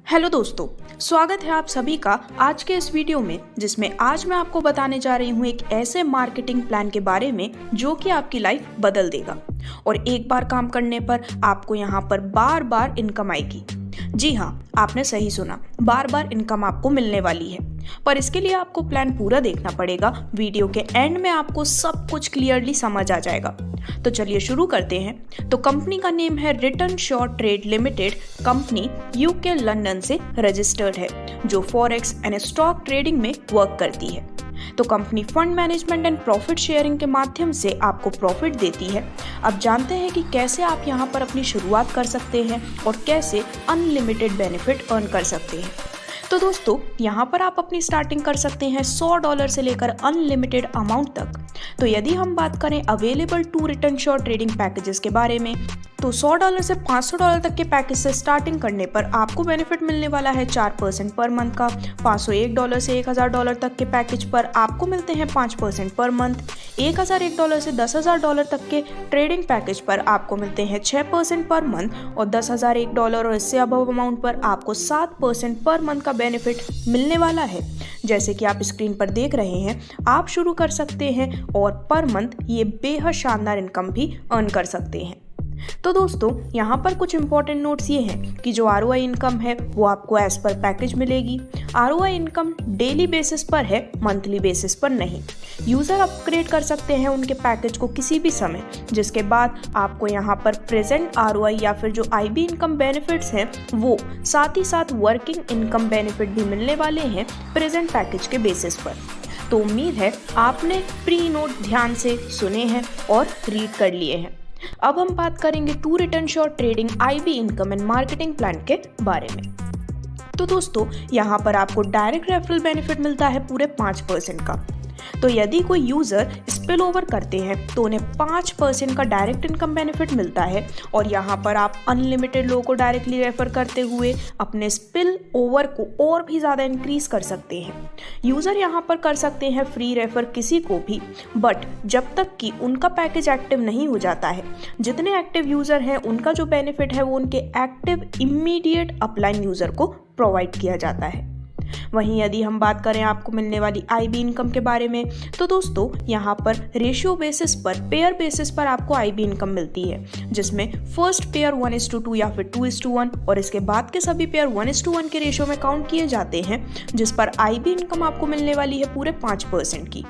Hello दोस्तों, स्वागत है आप सभी का आज के इस वीडियो में, जिसमें आज मैं आपको बताने जा रही हूँ एक ऐसे मार्केटिंग प्लान के बारे में जो कि आपकी लाइफ बदल देगा और एक बार काम करने पर आपको यहाँ पर बार बार इनकम आएगी। जी हाँ, आपने सही सुना, बार बार इनकम आपको मिलने वाली है। पर इसके लिए आपको प्लान पूरा देखना पड़ेगा। वीडियो के एंड में आपको सब कुछ क्लियरली समझ आ जाएगा। तो चलिए शुरू करते हैं। तो कंपनी का नेम है return short trade limited. Company UK London से रजिस्टर्ड है, जो फॉरेक्स एंड स्टॉक ट्रेडिंग में वर्क करती है। तो company fund management and profit sharing के माध्यम से आपको प्रॉफिट देती है। अब जानते हैं कि कैसे आप यहाँ पर अपनी शुरुआत कर सकते हैं और कैसे अनलिमिटेड बेनिफिट अर्न कर सकते हैं। तो दोस्तों, यहाँ पर आप अपनी स्टार्टिंग कर सकते हैं $100 से लेकर अनलिमिटेड अमाउंट तक। तो यदि हम बात करें available to return short trading packages के बारे में, तो $100 से $500 तक के पैकेज से स्टार्टिंग करने पर आपको बेनिफिट मिलने वाला है 4% पर मंथ का। $501 से $1000 तक के पैकेज पर आपको मिलते हैं 5% पर मंथ। $1001 से $10,000 तक के ट्रेडिंग पैकेज पर आपको मिलते हैं 6% पर मंथ और $10,001 और इससे अबव अमाउंट पर आपको 7% पर मंथ का बेनिफिट मिलने वाला है। जैसे कि आप स्क्रीन पर देख रहे हैं, आप शुरू कर सकते हैं और पर मंथ ये बेहद शानदार इनकम भी अर्न कर सकते हैं। तो दोस्तों, यहाँ पर कुछ इंपॉर्टेंट नोट्स ये हैं कि जो ROI इनकम है वो आपको एज पर पैकेज मिलेगी। ROI इनकम डेली बेसिस पर है, मंथली बेसिस पर नहीं। यूज़र अपग्रेड कर सकते हैं उनके पैकेज को किसी भी समय, जिसके बाद आपको यहाँ पर प्रेजेंट ROI या फिर जो IB इनकम बेनिफिट्स हैं वो साथ ही साथ वर्किंग इनकम बेनिफिट भी मिलने वाले हैं प्रेजेंट पैकेज के बेसिस पर। तो उम्मीद है आपने प्री नोट ध्यान से सुने हैं और रीड कर लिए हैं। अब हम बात करेंगे to return short trading IB income and marketing plan के बारे में। तो दोस्तों, यहाँ पर आपको डायरेक्ट रेफरल बेनिफिट मिलता है पूरे 5% का। तो यदि कोई यूज़र स्पिल ओवर करते हैं तो उन्हें 5% का डायरेक्ट इनकम बेनिफिट मिलता है और यहाँ पर आप अनलिमिटेड लोगों को डायरेक्टली रेफर करते हुए अपने स्पिल ओवर को और भी ज़्यादा इंक्रीज कर सकते हैं। यूज़र यहाँ पर कर सकते हैं फ्री रेफर किसी को भी, बट जब तक कि उनका पैकेज एक्टिव नहीं हो जाता है। जितने एक्टिव यूज़र हैं उनका जो बेनिफिट है वो उनके एक्टिव इमीडिएट अपलाइन यूज़र को प्रोवाइड किया जाता है। वहीं यदि हम बात करें आपको मिलने वाली IB इनकम के बारे में, तो दोस्तों यहाँ पर रेशियो बेसिस पर, पेयर बेसिस पर आपको IB इनकम मिलती है, जिसमें फर्स्ट पेयर 1:2 या फिर 2:1 और इसके बाद के सभी पेयर 1:1 के रेशियो में काउंट किए जाते हैं, जिस पर IB इनकम आपको मिलने वाली है पूरे 5% की।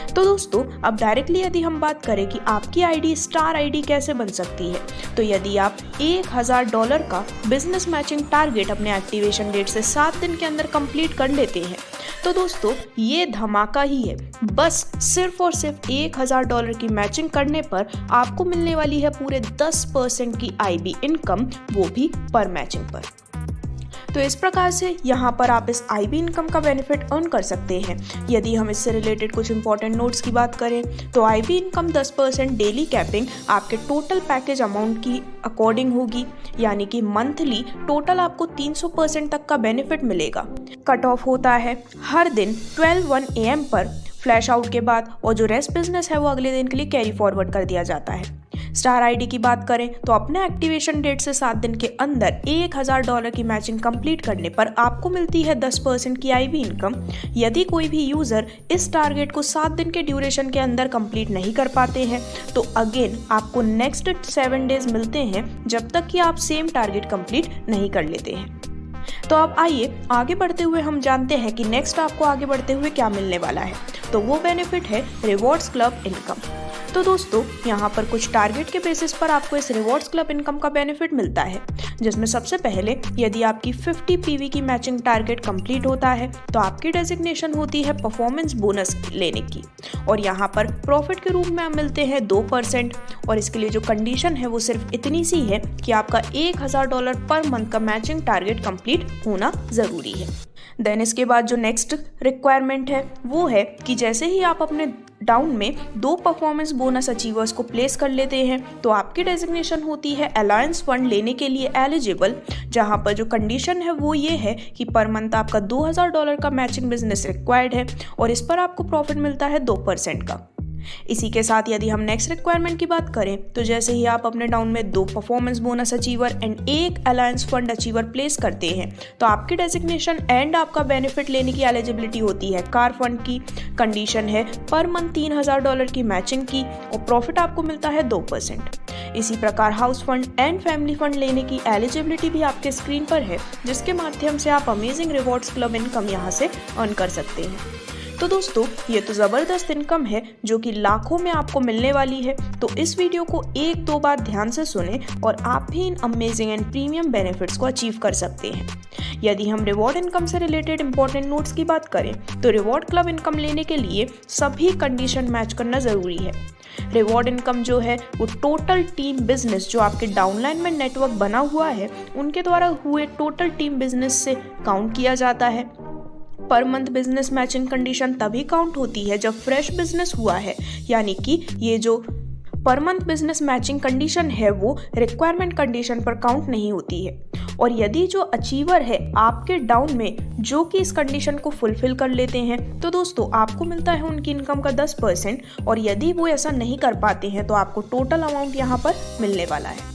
तो दोस्तों, अब डायरेक्टली यदि हम बात करें कि आपकी ID स्टार ID कैसे बन सकती है, तो यदि आप $1000 का बिजनेस मैचिंग टारगेट अपने एक्टिवेशन डेट से 7 दिन के अंदर कंप्लीट कर लेते हैं, तो दोस्तों ये धमाका ही है। बस सिर्फ और सिर्फ $1000 की मैचिंग करने पर आपको मिलने वाली है पूरे 10% की IB इनकम, वो भी पर मैचिंग पर। तो इस प्रकार से यहाँ पर आप इस IB इनकम का बेनिफिट अर्न कर सकते हैं। यदि हम इससे रिलेटेड कुछ इंपॉर्टेंट नोट्स की बात करें, तो IB इनकम 10% डेली कैपिंग आपके टोटल पैकेज अमाउंट की अकॉर्डिंग होगी, यानी कि मंथली टोटल आपको 300% तक का बेनिफिट मिलेगा। कट ऑफ होता है हर दिन 12:01 AM पर फ्लैश आउट के बाद, और जो रेस्ट बिजनेस है वो अगले दिन के लिए कैरी फॉरवर्ड कर दिया जाता है। स्टार ID की बात करें तो अपने एक्टिवेशन डेट से 7 दिन के अंदर $1000 की मैचिंग कंप्लीट करने पर आपको मिलती है 10% की IB इनकम। यदि कोई भी यूज़र इस टारगेट को 7 दिन के ड्यूरेशन के अंदर कंप्लीट नहीं कर पाते हैं, तो अगेन आपको नेक्स्ट 7 डेज मिलते हैं, जब तक कि आप सेम टारगेट कंप्लीट नहीं कर लेते हैं। तो अब आइए आगे बढ़ते हुए हम जानते हैं कि नेक्स्ट आपको आगे बढ़ते हुए क्या मिलने वाला है। तो वो बेनिफिट है रिवॉर्ड्स क्लब इनकम। तो दोस्तों, यहाँ पर कुछ टारगेट के बेसिस पर आपको इस रिवॉर्ड्स क्लब इनकम का बेनिफिट मिलता है, जिसमें सबसे पहले यदि आपकी 50 PV की मैचिंग टारगेट कंप्लीट होता है तो आपकी डेजिग्नेशन होती है परफॉर्मेंस बोनस लेने की, और यहाँ पर प्रॉफिट के रूप में मिलते हैं 2%। और इसके लिए जो कंडीशन है वो सिर्फ इतनी सी है कि आपका $1000 पर मंथ का मैचिंग टारगेट कंप्लीट होना ज़रूरी है। देन इसके बाद जो नेक्स्ट रिक्वायरमेंट है वो है कि जैसे ही आप अपने डाउन में 2 परफॉर्मेंस बोनस अचीवर्स को प्लेस कर लेते हैं, तो आपकी डेजिग्नेशन होती है अलायंस फंड लेने के लिए एलिजिबल, जहां पर जो कंडीशन है वो ये है कि पर मंथ आपका $2000 का मैचिंग बिजनेस रिक्वायर्ड है और इस पर आपको प्रॉफिट मिलता है 2% का। इसी के साथ यदि हम नेक्स्ट रिक्वायरमेंट की बात करें तो जैसे ही आप अपने डाउन में 2 performance bonus achiever and 1 alliance fund achiever place करते हैं तो आपकी डेजिग्नेशन एंड आपका बेनिफिट लेने की एलिजिबिलिटी होती है कार फंड की। कंडीशन है पर मंथ $3000 की मैचिंग की और प्रॉफिट आपको मिलता है 2%। इसी प्रकार house fund and family fund लेने की एलिजिबिलिटी भी आपके स्क्रीन पर है, जिसके माध्यम से आप अमेजिंग रिवॉर्ड्स क्लब इनकम यहाँ से अर्न कर सकते हैं। तो दोस्तों ये तो ज़बरदस्त इनकम है जो कि लाखों में आपको मिलने वाली है। तो इस वीडियो को 1-2 बार ध्यान से सुने और आप भी इन अमेजिंग एंड प्रीमियम बेनिफिट्स को अचीव कर सकते हैं। यदि हम रिवॉर्ड इनकम से रिलेटेड इंपॉर्टेंट नोट्स की बात करें तो रिवॉर्ड क्लब इनकम लेने के लिए सभी कंडीशन मैच करना ज़रूरी है। रिवॉर्ड इनकम जो है वो टोटल टीम बिजनेस जो आपके डाउनलाइन में नेटवर्क बना हुआ है उनके द्वारा हुए टोटल टीम बिजनेस से काउंट किया जाता है। Per month business matching condition तभी काउंट होती है जब फ्रेश बिजनेस हुआ है, यानी कि ये जो per month business matching condition है वो रिक्वायरमेंट कंडीशन पर काउंट नहीं होती है। और यदि जो अचीवर है आपके डाउन में जो कि इस कंडीशन को फुलफिल कर लेते हैं तो दोस्तों आपको मिलता है उनकी इनकम का 10%, और यदि वो ऐसा नहीं कर पाते हैं तो आपको टोटल अमाउंट यहाँ पर मिलने वाला है।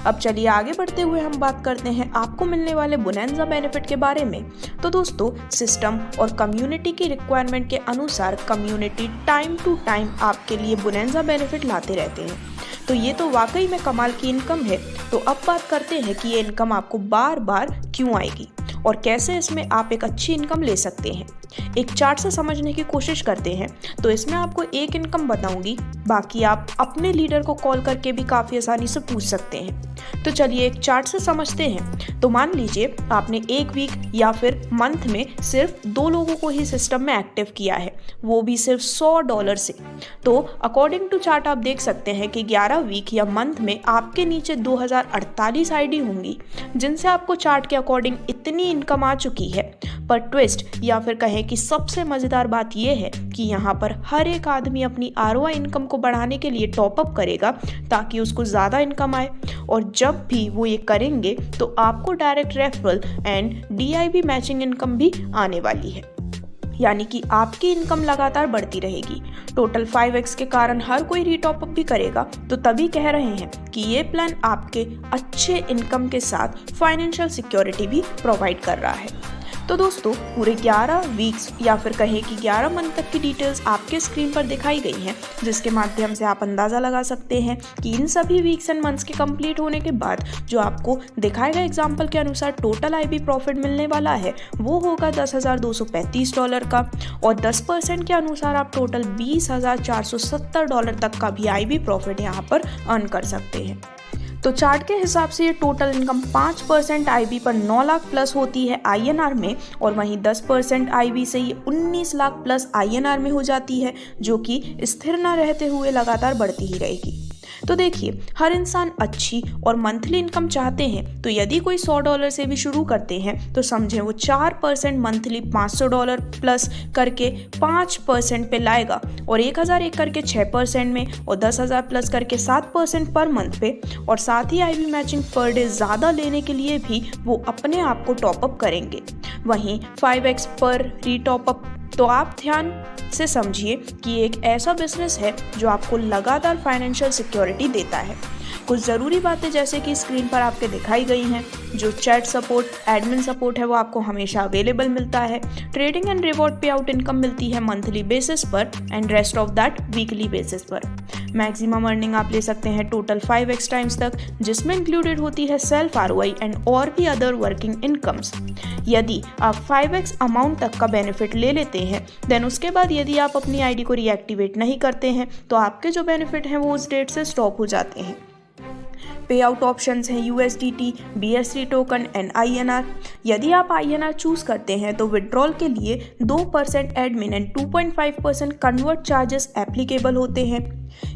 अब चलिए आगे बढ़ते हुए हम बात करते हैं आपको मिलने वाले बोनैंजा बेनिफिट के बारे में। तो दोस्तों सिस्टम और कम्युनिटी की रिक्वायरमेंट के अनुसार कम्युनिटी टाइम टू टाइम आपके लिए बोनैंजा बेनिफिट लाते रहते हैं। तो ये तो वाकई में कमाल की इनकम है। तो अब बात करते हैं कि ये इनकम आपको बार बार क्यों आएगी और कैसे इसमें आप एक अच्छी इनकम ले सकते हैं। एक चार्ट से समझने की कोशिश करते हैं। तो इसमें आपको एक इनकम बताऊंगी, बाकी आप अपने लीडर को कॉल करके भी काफ़ी आसानी से पूछ सकते हैं। तो चलिए एक चार्ट से समझते हैं। तो मान लीजिए आपने एक वीक या फिर मंथ में सिर्फ 2 लोगों को ही सिस्टम में एक्टिव किया है, वो भी सिर्फ $100 से। तो अकॉर्डिंग टू चार्ट आप देख सकते हैं कि 11 वीक या मंथ में आपके नीचे 2048 आईडी होंगी जिनसे आपको चार्ट के अकॉर्डिंग इतनी इनकम आ चुकी है। पर ट्विस्ट या फिर कहें कि सबसे मज़ेदार बात यह है कि यहाँ पर हर एक आदमी अपनी ROI इनकम को बढ़ाने के लिए टॉपअप करेगा ताकि उसको ज़्यादा इनकम आए, और जब भी वो ये करेंगे तो आपको direct referral and DIB matching income भी आने वाली है, यानी कि आपकी इनकम लगातार बढ़ती रहेगी। टोटल 5x के कारण हर कोई रीटॉपअप भी करेगा। तो तभी कह रहे हैं कि ये प्लान आपके अच्छे इनकम के साथ फाइनेंशियल सिक्योरिटी भी प्रोवाइड कर रहा है। तो दोस्तों पूरे 11 वीक्स या फिर कहें कि 11 मंथ तक की डिटेल्स आपके स्क्रीन पर दिखाई गई हैं, जिसके माध्यम से आप अंदाज़ा लगा सकते हैं कि इन सभी वीक्स एंड मंथ्स के कंप्लीट होने के बाद जो आपको दिखाए गए एग्जाम्पल के अनुसार टोटल IB प्रॉफिट मिलने वाला है वो होगा $10,235 का, और 10% के अनुसार आप टोटल $20,470 तक का भी IB प्रॉफिट यहाँ पर अर्न कर सकते हैं। तो चार्ट के हिसाब से ये टोटल इनकम 5% IB पर 9 लाख प्लस होती है INR में, और वहीं 10% IB से ये 19 लाख प्लस INR में हो जाती है, जो कि स्थिर न रहते हुए लगातार बढ़ती ही रहेगी। तो देखिए हर इंसान अच्छी और मंथली इनकम चाहते हैं। तो यदि कोई $100 से भी शुरू करते हैं तो समझें वो 4% मंथली $500 प्लस करके 5% पे लाएगा, और 1001 करके 6% में, और 10,000 प्लस करके 7% पर मंथ पे, और साथ ही IB मैचिंग पर डे ज़्यादा लेने के लिए भी वो अपने आप को टॉपअप करेंगे। वहीं 5x पर रीटॉपअप। तो आप ध्यान से समझिए कि एक ऐसा बिजनेस है जो आपको लगातार फाइनेंशियल सिक्योरिटी देता है। कुछ ज़रूरी बातें जैसे कि स्क्रीन पर आपके दिखाई गई हैं। जो चैट सपोर्ट, एडमिन सपोर्ट है वो आपको हमेशा अवेलेबल मिलता है। ट्रेडिंग एंड रिवॉर्ड पे आउट इनकम मिलती है मंथली बेसिस पर and rest of that weekly basis पर। मैक्सिमम अर्निंग आप ले सकते हैं टोटल 5x टाइम्स तक, जिसमें इंक्लूडेड होती है सेल्फ ROI एंड और भी अदर वर्किंग इनकम्स। यदि आप 5x अमाउंट तक का बेनिफिट ले लेते हैं देन उसके बाद यदि आप अपनी ID को रीएक्टिवेट नहीं करते हैं तो आपके जो बेनिफिट हैं वो उस डेट से स्टॉप हो जाते हैं। पे आउट ऑप्शंस हैं USDT, BSC token and INR। यदि आप INR चूज करते हैं तो विड्रॉल के लिए 2% admin and 2.5% convert charges applicable होते हैं।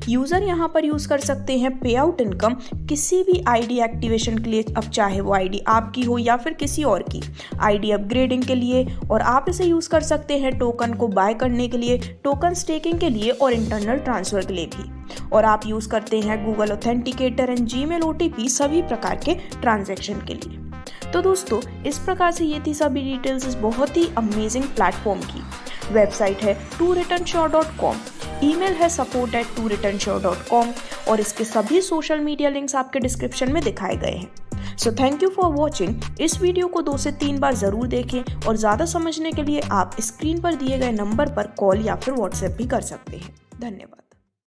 यूज़र यहाँ पर यूज़ कर सकते हैं पे आउट इनकम किसी भी ID एक्टिवेशन के लिए, अब चाहे वो ID आपकी हो या फिर किसी और की, ID अपग्रेडिंग के लिए, और आप इसे यूज़ कर सकते हैं टोकन को बाय करने के लिए, टोकन स्टेकिंग के लिए और इंटरनल ट्रांसफ़र के लिए भी, और आप यूज़ करते हैं Google authenticator and Gmail OTP सभी प्रकार के ट्रांजैक्शन के लिए। तो दोस्तों इस प्रकार से ये थी सभी डिटेल्स इस बहुत ही अमेजिंग प्लेटफॉर्म की। वेबसाइट है toreturnsure.com। ईमेल है support@2returnsure.com और इसके सभी सोशल मीडिया लिंक्स आपके डिस्क्रिप्शन में दिखाए गए हैं। So thank you for watching. इस वीडियो को 2 से 3 बार ज़रूर देखें और ज़्यादा समझने के लिए आप स्क्रीन पर दिए गए नंबर पर कॉल या फिर व्हाट्सएप भी कर सकते हैं। धन्यवाद।